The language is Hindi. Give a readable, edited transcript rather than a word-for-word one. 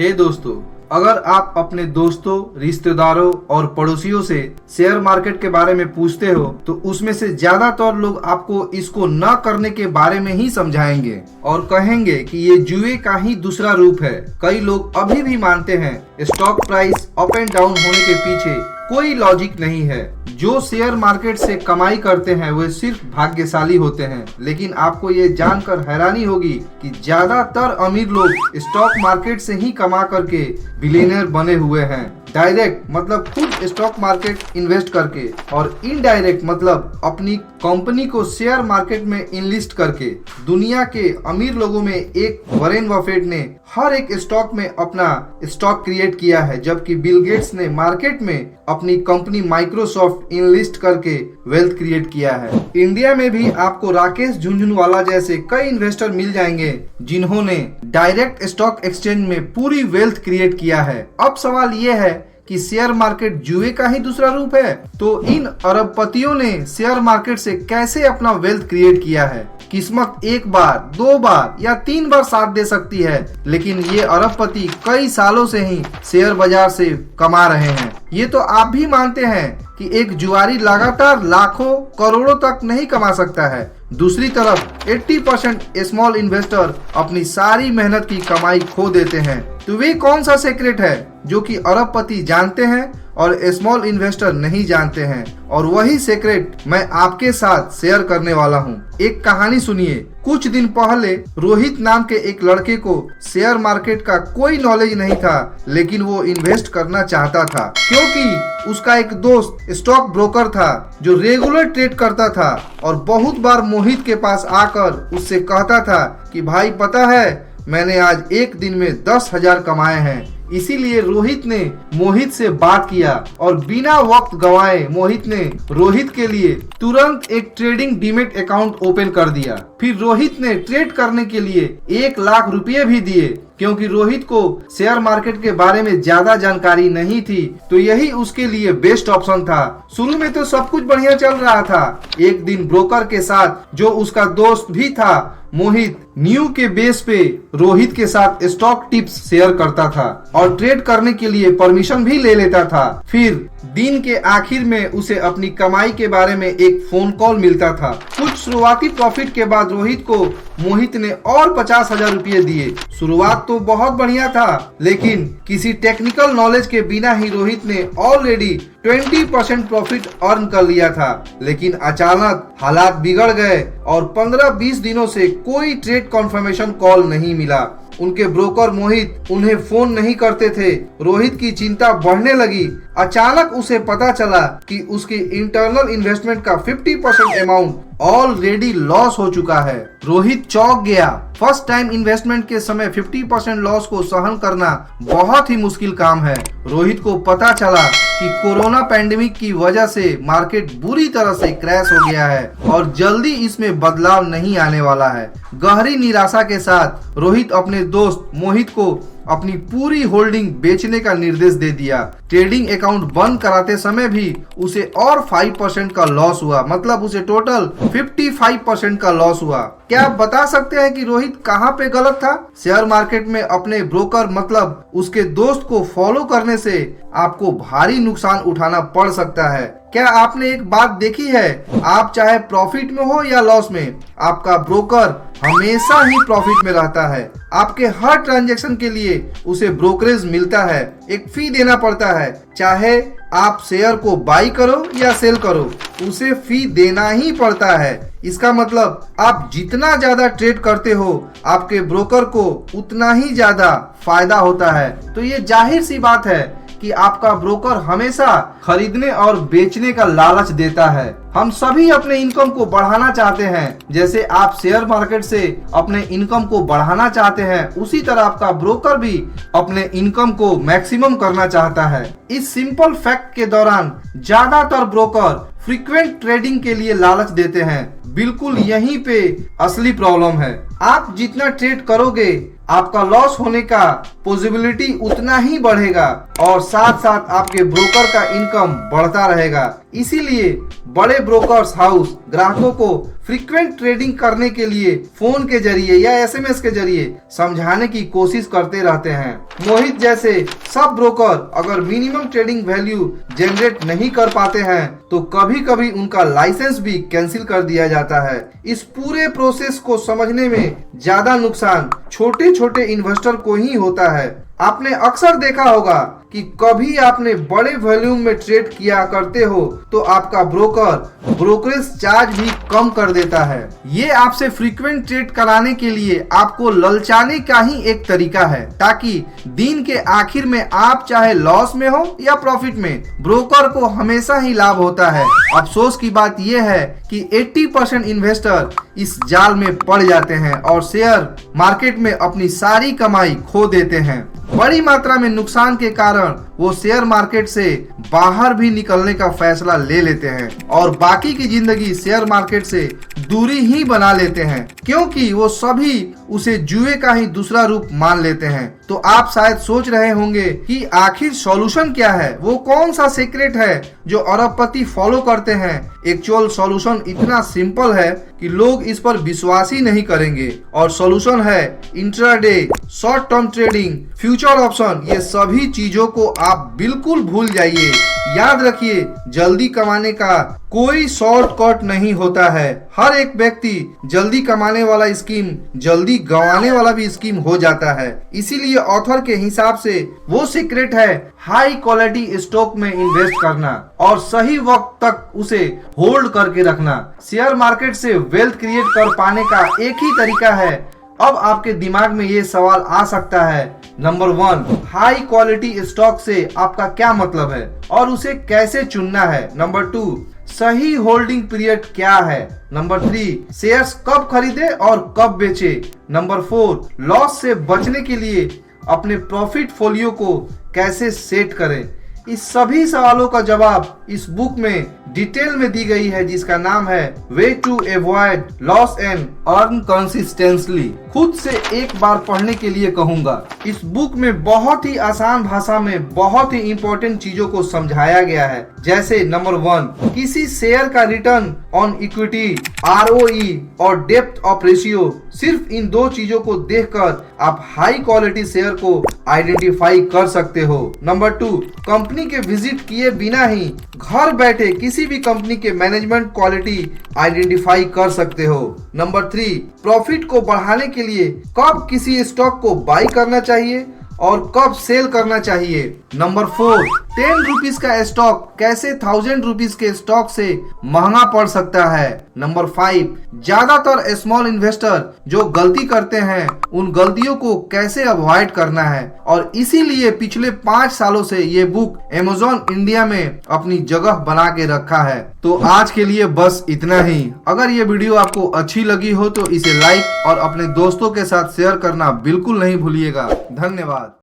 हे दोस्तों, अगर आप अपने दोस्तों, रिश्तेदारों और पड़ोसियों से शेयर मार्केट के बारे में पूछते हो तो उसमें से ज्यादातर लोग आपको इसको न करने के बारे में ही समझाएंगे और कहेंगे कि ये जुए का ही दूसरा रूप है। कई लोग अभी भी मानते हैं stock price up and down होने के पीछे कोई लॉजिक नहीं है। जो शेयर मार्केट से कमाई करते हैं वे सिर्फ भाग्यशाली होते हैं। लेकिन आपको ये जानकर हैरानी होगी कि ज्यादातर अमीर लोग स्टॉक मार्केट से ही कमा करके बिलियनर बने हुए हैं। डायरेक्ट मतलब खुद स्टॉक मार्केट इन्वेस्ट करके और इनडायरेक्ट मतलब अपनी कंपनी को शेयर मार्केट में इनलिस्ट करके। दुनिया के अमीर लोगों में एक वॉरेन बफेट ने हर एक स्टॉक में अपना स्टॉक क्रिएट किया है, जबकि बिल गेट्स ने मार्केट में अपनी कंपनी माइक्रोसॉफ्ट इनलिस्ट करके वेल्थ क्रिएट किया है। इंडिया में भी आपको राकेश झुनझुनवाला जैसे कई इन्वेस्टर मिल जाएंगे जिन्होंने डायरेक्ट स्टॉक एक्सचेंज में पूरी वेल्थ क्रिएट किया है। अब सवाल ये है कि शेयर मार्केट जुए का ही दूसरा रूप है, तो इन अरबपतियों ने शेयर मार्केट से कैसे अपना वेल्थ क्रिएट किया है? किस्मत एक बार, दो बार या तीन बार साथ दे सकती है, लेकिन ये अरबपति कई सालों से ही शेयर बाजार से कमा रहे हैं। ये तो आप भी मानते हैं कि एक जुआरी लगातार लाखों करोड़ों तक नहीं कमा सकता है। दूसरी तरफ 80% स्मॉल इन्वेस्टर अपनी सारी मेहनत की कमाई खो देते हैं। तो वे कौन सा सीक्रेट है जो कि अरबपति जानते हैं और स्मॉल इन्वेस्टर नहीं जानते हैं? और वही सीक्रेट मैं आपके साथ शेयर करने वाला हूँ। एक कहानी सुनिए। कुछ दिन पहले रोहित नाम के एक लड़के को शेयर मार्केट का कोई नॉलेज नहीं था, लेकिन वो इन्वेस्ट करना चाहता था क्योंकि उसका एक दोस्त स्टॉक ब्रोकर था जो रेगुलर ट्रेड करता था और बहुत बार मोहित के पास आकर उससे कहता था कि भाई पता है, मैंने आज एक दिन में 10,000 कमाए हैं। इसीलिए रोहित ने मोहित से बात किया और बिना वक्त गंवाए मोहित ने रोहित के लिए तुरंत एक ट्रेडिंग डीमेट अकाउंट ओपन कर दिया। फिर रोहित ने ट्रेड करने के लिए 1,00,000 रुपए भी दिए। क्योंकि रोहित को शेयर मार्केट के बारे में ज्यादा जानकारी नहीं थी, तो यही उसके लिए बेस्ट ऑप्शन था। शुरू में तो सब कुछ बढ़िया चल रहा था। एक दिन ब्रोकर के साथ जो उसका दोस्त भी था मोहित, न्यू के बेस पे रोहित के साथ स्टॉक टिप्स शेयर करता था और ट्रेड करने के लिए परमिशन भी ले लेता था। फिर दिन के आखिर में उसे अपनी कमाई के बारे में एक फोन कॉल मिलता था। कुछ शुरुआती प्रॉफिट के बाद रोहित को मोहित ने और 50,000 रुपए दिए। शुरुआत तो बहुत बढ़िया था, लेकिन किसी टेक्निकल नॉलेज के बिना ही रोहित ने ऑलरेडी 20% प्रॉफिट अर्न कर लिया था। लेकिन अचानक हालात बिगड़ गए और 15-20 दिनों से कोई ट्रेड कॉन्फर्मेशन कॉल नहीं मिला। उनके ब्रोकर मोहित उन्हें फोन नहीं करते थे। रोहित की चिंता बढ़ने लगी। अचानक उसे पता चला कि उसकी इंटरनल इन्वेस्टमेंट का 50% अमाउंट ऑलरेडी लॉस हो चुका है। रोहित चौंक गया। फर्स्ट टाइम इन्वेस्टमेंट के समय 50% लॉस को सहन करना बहुत ही मुश्किल काम है। रोहित को पता चला कि कोरोना पैंडेमिक की वजह से मार्केट बुरी तरह से क्रैश हो गया है और जल्दी इसमें बदलाव नहीं आने वाला है। गहरी निराशा के साथ रोहित अपने दोस्त मोहित को अपनी पूरी होल्डिंग बेचने का निर्देश दे दिया। ट्रेडिंग अकाउंट बंद कराते समय भी उसे और 5% का लॉस हुआ, मतलब उसे टोटल 55% का लॉस हुआ। क्या आप बता सकते हैं कि रोहित कहाँ पे गलत था? शेयर मार्केट में अपने ब्रोकर मतलब उसके दोस्त को फॉलो करने से आपको भारी नुकसान उठाना पड़ सकता है। क्या आपने एक बात देखी है, आप चाहे प्रॉफिट में हो या लॉस में, आपका ब्रोकर हमेशा ही प्रॉफिट में रहता है। आपके हर ट्रांजैक्शन के लिए उसे ब्रोकरेज मिलता है, एक फी देना पड़ता है। चाहे आप शेयर को बाई करो या सेल करो, उसे फी देना ही पड़ता है। इसका मतलब आप जितना ज्यादा ट्रेड करते हो, आपके ब्रोकर को उतना ही ज्यादा फायदा होता है। तो ये जाहिर सी बात है कि आपका ब्रोकर हमेशा खरीदने और बेचने का लालच देता है। हम सभी अपने इनकम को बढ़ाना चाहते हैं। जैसे आप शेयर मार्केट से अपने इनकम को बढ़ाना चाहते हैं, उसी तरह आपका ब्रोकर भी अपने इनकम को मैक्सिमम करना चाहता है। इस सिंपल फैक्ट के दौरान ज्यादातर ब्रोकर फ्रीक्वेंट ट्रेडिंग के लिए लालच देते हैं। बिल्कुल यहीं पे असली प्रॉब्लम है। आप जितना ट्रेड करोगे, आपका लॉस होने का पॉसिबिलिटी उतना ही बढ़ेगा और साथ साथ आपके ब्रोकर का इनकम बढ़ता रहेगा। इसीलिए बड़े ब्रोकर्स हाउस ग्राहकों को फ्रीक्वेंट ट्रेडिंग करने के लिए फोन के जरिए या एसएमएस के जरिए समझाने की कोशिश करते रहते हैं। मोहित जैसे सब ब्रोकर अगर मिनिमम ट्रेडिंग वैल्यू जनरेट नहीं कर पाते हैं तो कभी कभी उनका लाइसेंस भी कैंसिल कर दिया जाता है। इस पूरे प्रोसेस को समझने में ज्यादा नुकसान छोटे छोटे इन्वेस्टर को ही होता है। आपने अक्सर देखा होगा कि कभी आपने बड़े वॉल्यूम में ट्रेड किया करते हो तो आपका ब्रोकर ब्रोकरेज चार्ज भी कम कर देता है। ये आपसे फ्रीक्वेंट ट्रेड कराने के लिए आपको ललचाने का ही एक तरीका है, ताकि दिन के आखिर में आप चाहे लॉस में हो या प्रॉफिट में, ब्रोकर को हमेशा ही लाभ होता है। अफसोस की बात यह है कि 80% इन्वेस्टर इस जाल में पड़ जाते हैं और शेयर मार्केट में अपनी सारी कमाई खो देते हैं। बड़ी मात्रा में नुकसान के कारण वो शेयर मार्केट से बाहर भी निकलने का फैसला ले लेते हैं और बाकी की जिंदगी शेयर मार्केट से दूरी ही बना लेते हैं, क्योंकि वो सभी उसे जुए का ही दूसरा रूप मान लेते हैं। तो आप शायद सोच रहे होंगे कि आखिर सॉल्यूशन क्या है, वो कौन सा सीक्रेट है जो अरबपति फॉलो करते हैं। एक्चुअल सॉल्यूशन इतना सिंपल है कि लोग इस पर विश्वास ही नहीं करेंगे, और सॉल्यूशन है intraday, short term trading, future option. ये सभी चीजों को आप बिल्कुल भूल जाइए। याद रखिए, जल्दी कमाने का कोई शॉर्टकट नहीं होता है। हर एक व्यक्ति जल्दी कमाने वाला स्कीम जल्दी गंवाने वाला भी स्कीम हो जाता है। इसीलिए ऑथर के हिसाब से वो सीक्रेट है हाई क्वालिटी स्टॉक में इन्वेस्ट करना और सही वक्त तक उसे होल्ड करके रखना। शेयर मार्केट से वेल्थ क्रिएट कर पाने का एक ही तरीका है। अब आपके दिमाग में ये सवाल आ सकता है, नंबर 1, हाई क्वालिटी स्टॉक से आपका क्या मतलब है और उसे कैसे चुनना है। नंबर 2, सही होल्डिंग पीरियड क्या है। नंबर 3, शेयर्स कब खरीदे और कब बेचे। नंबर 4, लॉस से बचने के लिए अपने प्रॉफिट फोलियो को कैसे सेट करें। इस सभी सवालों का जवाब इस बुक में डिटेल में दी गई है, जिसका नाम है way to avoid loss and earn consistently. खुद से एक बार पढ़ने के लिए कहूंगा। इस बुक में बहुत ही आसान भाषा में बहुत ही इंपॉर्टेंट चीजों को समझाया गया है, जैसे नंबर 1, किसी शेयर का रिटर्न ऑन इक्विटी, ROE और डेप्थ ऑफ रेशियो। सिर्फ इन 2 चीजों को देखकर आप हाई क्वालिटी शेयर को आइडेंटिफाई कर सकते हो। नंबर 2, कंपनी के विजिट किए बिना ही घर बैठे किसी भी कंपनी के मैनेजमेंट क्वालिटी आइडेंटिफाई कर सकते हो। नंबर 3, प्रॉफिट को बढ़ाने के लिए कब किसी स्टॉक को बाई करना चाहिए और कब सेल करना चाहिए। नंबर 4, 10 रुपीज का स्टॉक कैसे 1000 रुपीज के स्टॉक से महंगा पड़ सकता है। नंबर 5, ज्यादातर स्मॉल इन्वेस्टर जो गलती करते हैं उन गलतियों को कैसे अवॉइड करना है। और इसीलिए पिछले 5 सालों से ये बुक अमेज़न इंडिया में अपनी जगह बना के रखा है। तो आज के लिए बस इतना ही। अगर ये वीडियो आपको अच्छी लगी हो तो इसे लाइक और अपने दोस्तों के साथ शेयर करना बिल्कुल नहीं भूलिएगा। धन्यवाद।